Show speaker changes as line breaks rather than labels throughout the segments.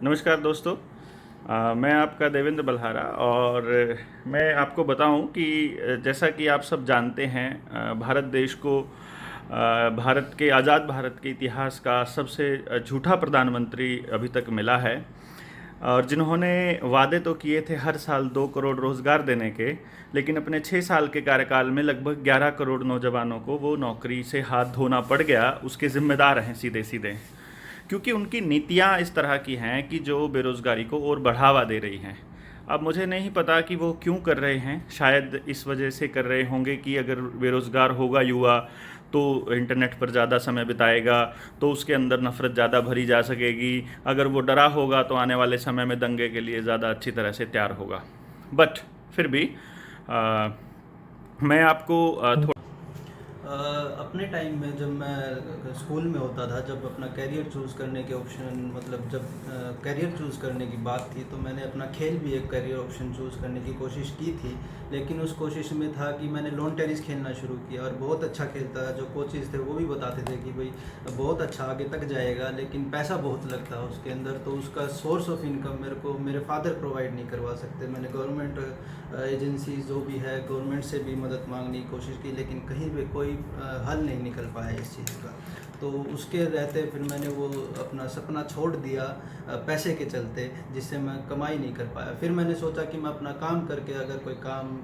नमस्कार दोस्तों। मैं आपका देवेंद्र बल्हारा और मैं आपको बताऊं कि जैसा कि आप सब जानते हैं, भारत देश को भारत के आज़ाद भारत के इतिहास का सबसे झूठा प्रधानमंत्री अभी तक मिला है। और जिन्होंने वादे तो किए थे हर साल 2 करोड़ रोज़गार देने के, लेकिन अपने 6 साल के कार्यकाल में लगभग 11 करोड़ नौजवानों को वो नौकरी से हाथ धोना पड़ गया। उसके ज़िम्मेदार हैं सीधे सीधे, क्योंकि उनकी नीतियाँ इस तरह की हैं कि जो बेरोज़गारी को और बढ़ावा दे रही हैं। अब मुझे नहीं पता कि वो क्यों कर रहे हैं। शायद इस वजह से कर रहे होंगे कि अगर बेरोज़गार होगा युवा तो इंटरनेट पर ज़्यादा समय बिताएगा, तो उसके अंदर नफ़रत ज़्यादा भरी जा सकेगी। अगर वो डरा होगा तो आने वाले समय में दंगे के लिए ज़्यादा अच्छी तरह से तैयार होगा। बट फिर भी आ, मैं आपको
अपने टाइम में जब मैं स्कूल में होता था, जब अपना करियर चूज़ करने के ऑप्शन मतलब जब करियर चूज़ करने की बात थी, तो मैंने अपना खेल भी एक करियर ऑप्शन चूज़ करने की कोशिश की थी। लेकिन उस कोशिश में था कि मैंने लॉन टेनिस खेलना शुरू किया और बहुत अच्छा खेलता था। जो कोचेज़ थे वो भी बताते थे कि भाई बहुत अच्छा आगे तक जाएगा, लेकिन पैसा बहुत लगता है उसके अंदर, तो उसका सोर्स ऑफ इनकम मेरे को मेरे फादर प्रोवाइड नहीं करवा सकते। मैंने गवर्नमेंट एजेंसी जो भी है गवर्नमेंट से भी मदद मांगने की कोशिश की, लेकिन कहीं भी कोई हल नहीं निकल पाया इस चीज़ का। तो उसके रहते फिर मैंने वो अपना सपना छोड़ दिया पैसे के चलते, जिससे मैं कमाई नहीं कर पाया। फिर मैंने सोचा कि मैं अपना काम करके अगर कोई काम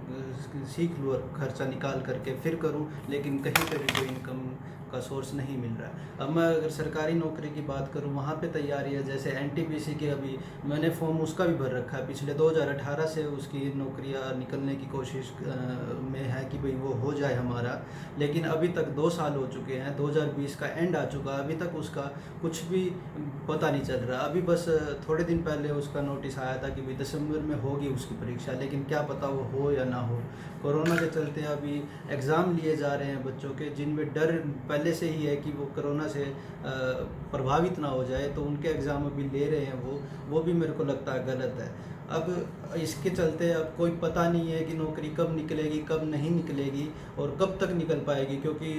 सीख लूँ और खर्चा निकाल करके फिर करूँ, लेकिन कहीं पे भी कोई इनकम का सोर्स नहीं मिल रहा है। अब मैं अगर सरकारी नौकरी की बात करूं, वहाँ पे तैयारी है। जैसे एनटीपीसी के अभी मैंने फॉर्म उसका भी भर रखा है, पिछले 2018 से उसकी नौकरियां निकलने की कोशिश में है कि भाई वो हो जाए हमारा। लेकिन अभी तक 2 साल हो चुके हैं, 2020 का एंड आ चुका, अभी तक उसका कुछ भी पता नहीं चल रहा। अभी बस थोड़े दिन पहले उसका नोटिस आया था कि भाई दिसंबर में होगी उसकी परीक्षा, लेकिन क्या पता वो हो या ना हो। कोरोना के चलते अभी एग्ज़ाम लिए जा रहे हैं बच्चों के, जिनमें डर पहले से ही है कि वो कोरोना से प्रभावित ना हो जाए, तो उनके एग्ज़ाम अभी ले रहे हैं। वो भी मेरे को लगता है गलत है। अब इसके चलते अब कोई पता नहीं है कि नौकरी कब निकलेगी कब नहीं निकलेगी और कब तक निकल पाएगी, क्योंकि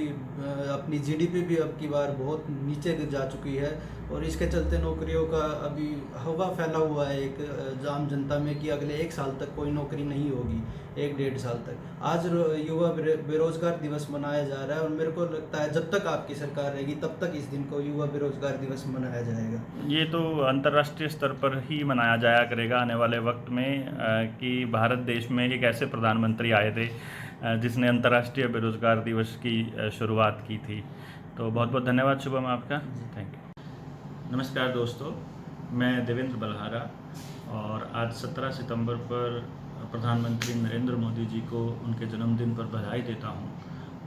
अपनी जीडीपी भी अब की बार बहुत नीचे जा चुकी है। और इसके चलते नौकरियों का अभी हवा फैला हुआ है एक आम जनता में कि अगले 1 साल तक कोई नौकरी नहीं होगी, 1-1.5 साल तक। आज युवा बेरोजगार दिवस मनाया जा रहा है, और मेरे को लगता है जब तक आपकी सरकार रहेगी तब तक इस दिन को युवा बेरोजगार दिवस मनाया जाएगा।
ये तो अंतर्राष्ट्रीय स्तर पर ही मनाया जाया करेगा आने वाले वक्त में, कि भारत देश में एक ऐसे प्रधानमंत्री आए थे जिसने अंतर्राष्ट्रीय बेरोजगार दिवस की शुरुआत की थी। तो बहुत बहुत धन्यवाद शुभम आपका। Thank you. नमस्कार दोस्तों, मैं देवेंद्र बल्हारा और आज 17 सितंबर पर प्रधानमंत्री नरेंद्र मोदी जी को उनके जन्मदिन पर बधाई देता हूँ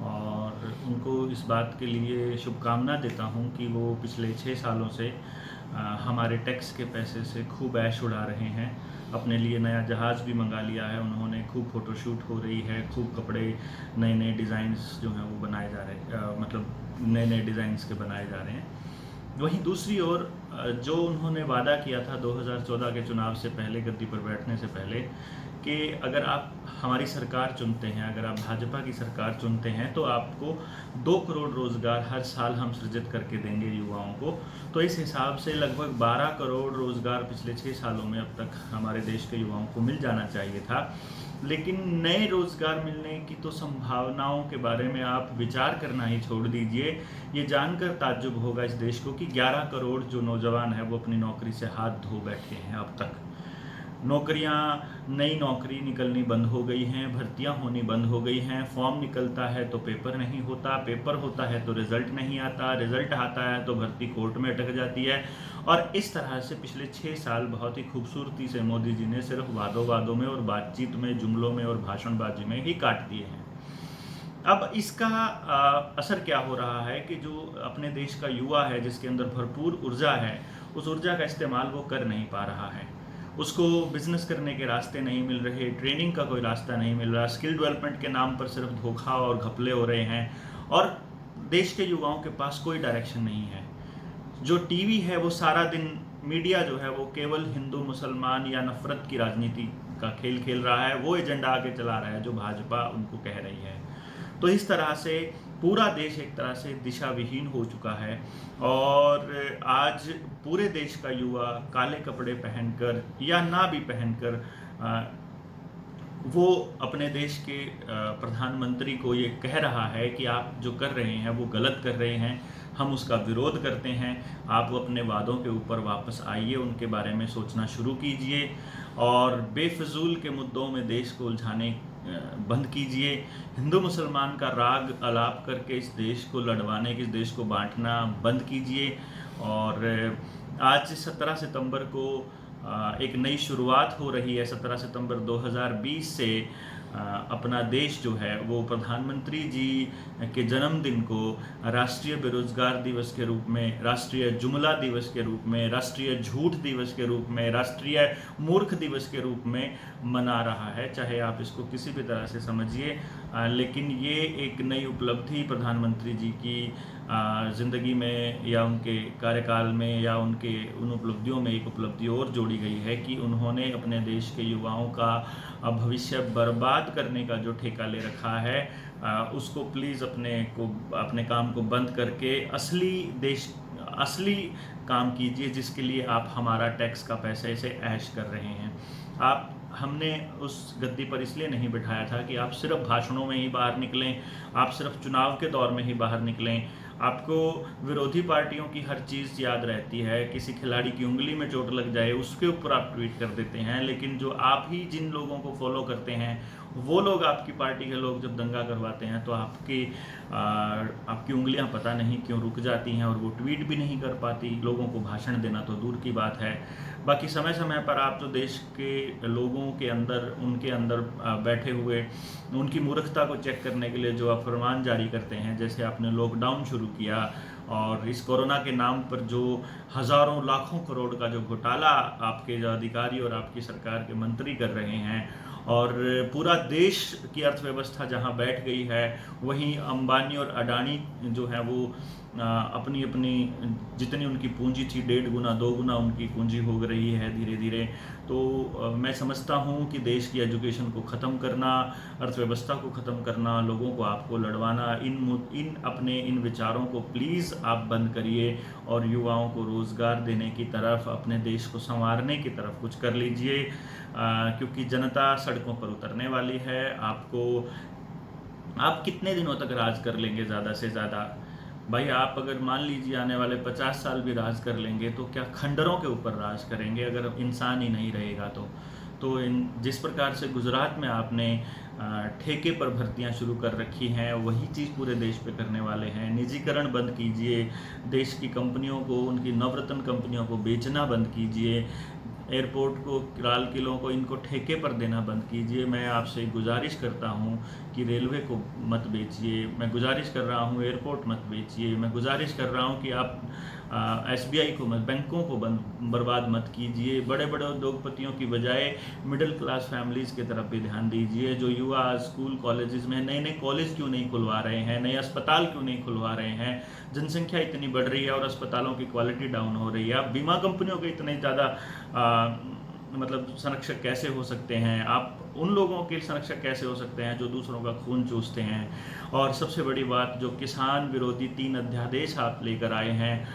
और उनको इस बात के लिए शुभकामना देता हूँ कि वो पिछले 6 सालों से हमारे टैक्स के पैसे से खूब ऐश उड़ा रहे हैं। अपने लिए नया जहाज़ भी मंगा लिया है उन्होंने, खूब फ़ोटोशूट हो रही है, खूब कपड़े नए नए डिज़ाइंस जो हैं वो बनाए जा रहे हैं, मतलब नए नए डिज़ाइंस के बनाए जा रहे हैं। वहीं दूसरी ओर जो उन्होंने वादा किया था 2014 के चुनाव से पहले, गद्दी पर बैठने से पहले, कि अगर आप हमारी सरकार चुनते हैं, अगर आप भाजपा की सरकार चुनते हैं तो आपको 2 करोड़ रोज़गार हर साल हम सृजित करके देंगे युवाओं को। तो इस हिसाब से लगभग 12 करोड़ रोज़गार पिछले 6 सालों में अब तक हमारे देश के युवाओं को मिल जाना चाहिए था। लेकिन नए रोज़गार मिलने की तो संभावनाओं के बारे में आप विचार करना ही छोड़ दीजिए। ये जानकर ताज्जुब होगा इस देश को कि 11 करोड़ जो नौजवान हैं वो अपनी नौकरी से हाथ धो बैठे हैं। अब तक नौकरियां, नई नौकरी निकलनी बंद हो गई हैं, भर्तियां होनी बंद हो गई हैं। फॉर्म निकलता है तो पेपर नहीं होता, पेपर होता है तो रिज़ल्ट नहीं आता, रिज़ल्ट आता है तो भर्ती कोर्ट में अटक जाती है। और इस तरह से पिछले 6 साल बहुत ही खूबसूरती से मोदी जी ने सिर्फ वादों वादों में और बातचीत में, जुमलों में और भाषणबाजी में ही काट दिए हैं। अब इसका असर क्या हो रहा है कि जो अपने देश का युवा है, जिसके अंदर भरपूर ऊर्जा है, उस ऊर्जा का इस्तेमाल वो कर नहीं पा रहा है। उसको बिजनेस करने के रास्ते नहीं मिल रहे, ट्रेनिंग का कोई रास्ता नहीं मिल रहा, स्किल डेवलपमेंट के नाम पर सिर्फ धोखा और घपले हो रहे हैं, और देश के युवाओं के पास कोई डायरेक्शन नहीं है। जो टीवी है वो सारा दिन, मीडिया जो है वो केवल हिंदू मुसलमान या नफरत की राजनीति का खेल खेल रहा है, वो एजेंडा आगे चला रहा है जो भाजपा उनको कह रही है। तो इस तरह से पूरा देश एक तरह से दिशा विहीन हो चुका है और आज पूरे देश का युवा काले कपड़े पहनकर या ना भी पहनकर वो अपने देश के प्रधानमंत्री को ये कह रहा है कि आप जो कर रहे हैं वो गलत कर रहे हैं, हम उसका विरोध करते हैं, आप अपने वादों के ऊपर वापस आइए, उनके बारे में सोचना शुरू कीजिए और बेफजूल के मुद्दों में देश को उलझाने बंद कीजिए। हिंदू मुसलमान का राग अलाप करके इस देश को लड़वाने, इस देश को बांटना बंद कीजिए। और आज 17 सितंबर को एक नई शुरुआत हो रही है। 17 सितंबर 2020 से अपना देश जो है वो प्रधानमंत्री जी के जन्मदिन को राष्ट्रीय बेरोजगार दिवस के रूप में, राष्ट्रीय जुमला दिवस के रूप में, राष्ट्रीय झूठ दिवस के रूप में, राष्ट्रीय मूर्ख दिवस के रूप में मना रहा है। चाहे आप इसको किसी भी तरह से समझिए, लेकिन ये एक नई उपलब्धि प्रधानमंत्री जी की ज़िंदगी में या उनके कार्यकाल में या उनके उन उपलब्धियों में एक उपलब्धि और जोड़ी गई है कि उन्होंने अपने देश के युवाओं का भविष्य बर्बाद करने का जो ठेका ले रखा है उसको प्लीज़ अपने काम को बंद करके असली काम कीजिए जिसके लिए आप हमारा टैक्स का पैसे से ऐश कर रहे हैं। हमने उस गद्दी पर इसलिए नहीं बिठाया था कि आप सिर्फ भाषणों में ही बाहर निकलें, आप सिर्फ चुनाव के दौर में ही बाहर निकलें। आपको विरोधी पार्टियों की हर चीज़ याद रहती है, किसी खिलाड़ी की उंगली में चोट लग जाए उसके ऊपर आप ट्वीट कर देते हैं, लेकिन जो आप ही जिन लोगों को फॉलो करते हैं वो लोग, आपकी पार्टी के लोग जब दंगा करवाते हैं तो आपकी उंगलियां पता नहीं क्यों रुक जाती हैं और वो ट्वीट भी नहीं कर पाती। लोगों को भाषण देना तो दूर की बात है, बाकी समय समय पर आप जो देश के लोगों के अंदर, उनके अंदर बैठे हुए उनकी मूर्खता को चेक करने के लिए जो आप फरमान जारी करते हैं, जैसे आपने लॉकडाउन शुरू किया और इस कोरोना के नाम पर जो हज़ारों लाखों करोड़ का जो घोटाला आपके जो अधिकारी और आपकी सरकार के मंत्री कर रहे हैं और पूरा देश की अर्थव्यवस्था जहां बैठ गई है, वहीं अंबानी और अडानी जो है वो अपनी जितनी उनकी पूंजी थी 1.5 गुना 2 गुना उनकी पूंजी हो रही है धीरे धीरे। तो मैं समझता हूँ कि देश की एजुकेशन को ख़त्म करना, अर्थव्यवस्था को ख़त्म करना, लोगों को आपको लड़वाना, इन विचारों को प्लीज़ आप बंद करिए और युवाओं को रोज़गार देने की तरफ, अपने देश को संवारने की तरफ कुछ कर लीजिए, क्योंकि जनता सड़कों पर उतरने वाली है। आप कितने दिनों तक राज कर लेंगे? ज़्यादा से ज़्यादा भाई, आप अगर मान लीजिए आने वाले 50 साल भी राज कर लेंगे तो क्या खंडरों के ऊपर राज करेंगे अगर इंसान ही नहीं रहेगा तो जिस प्रकार से गुजरात में आपने ठेके पर भर्तियां शुरू कर रखी हैं, वही चीज़ पूरे देश पे करने वाले हैं। निजीकरण बंद कीजिए, देश की कंपनियों को, उनकी नवरत्न कंपनियों को बेचना बंद कीजिए, एयरपोर्ट को, लाल किलों को, इनको ठेके पर देना बंद कीजिए। मैं आपसे गुजारिश करता हूं कि रेलवे को मत बेचिए, मैं गुजारिश कर रहा हूं एयरपोर्ट मत बेचिए, मैं गुजारिश कर रहा हूं कि आप SBI को मत, बैंकों को बर्बाद मत कीजिए। बड़े बड़े उद्योगपतियों की बजाय मिडिल क्लास फैमिलीज़ की तरफ भी ध्यान दीजिए। जो युवा स्कूल कॉलेजेस में नए कॉलेज क्यों नहीं खुलवा रहे हैं, नए अस्पताल क्यों नहीं खुलवा रहे हैं? जनसंख्या इतनी बढ़ रही है और अस्पतालों की क्वालिटी डाउन हो रही है। आप बीमा कंपनियों के इतने ज़्यादा संरक्षक कैसे हो सकते हैं? आप उन लोगों के संरक्षक कैसे हो सकते हैं जो दूसरों का खून चूसते हैं? और सबसे बड़ी बात, जो किसान विरोधी 3 अध्यादेश आप लेकर आए हैं,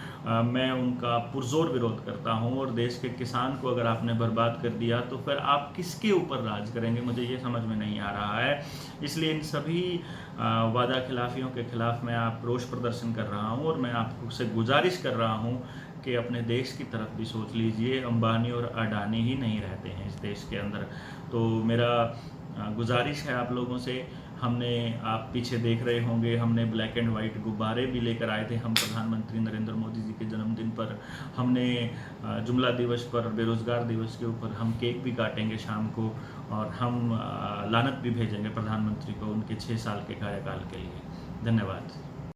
मैं उनका पुरजोर विरोध करता हूं। और देश के किसान को अगर आपने बर्बाद कर दिया तो फिर आप किसके ऊपर राज करेंगे? मुझे ये समझ में नहीं आ रहा है। इसलिए इन सभी वादा खिलाफियों के खिलाफ मैं रोष प्रदर्शन कर रहा हूं और मैं आपसे गुजारिश कर रहा हूं कि अपने देश की तरफ भी सोच लीजिए। अंबानी और अडानी ही नहीं रहते हैं इस देश के अंदर। तो मेरा गुजारिश है आप लोगों से, आप पीछे देख रहे होंगे, हमने ब्लैक एंड वाइट गुब्बारे भी लेकर आए थे। हम प्रधानमंत्री नरेंद्र मोदी जी के जन्मदिन पर, हमने जुमला दिवस पर, बेरोज़गार दिवस के ऊपर हम केक भी काटेंगे शाम को और हम लानत भी भेजेंगे प्रधानमंत्री को उनके 6 साल के कार्यकाल के लिए। धन्यवाद।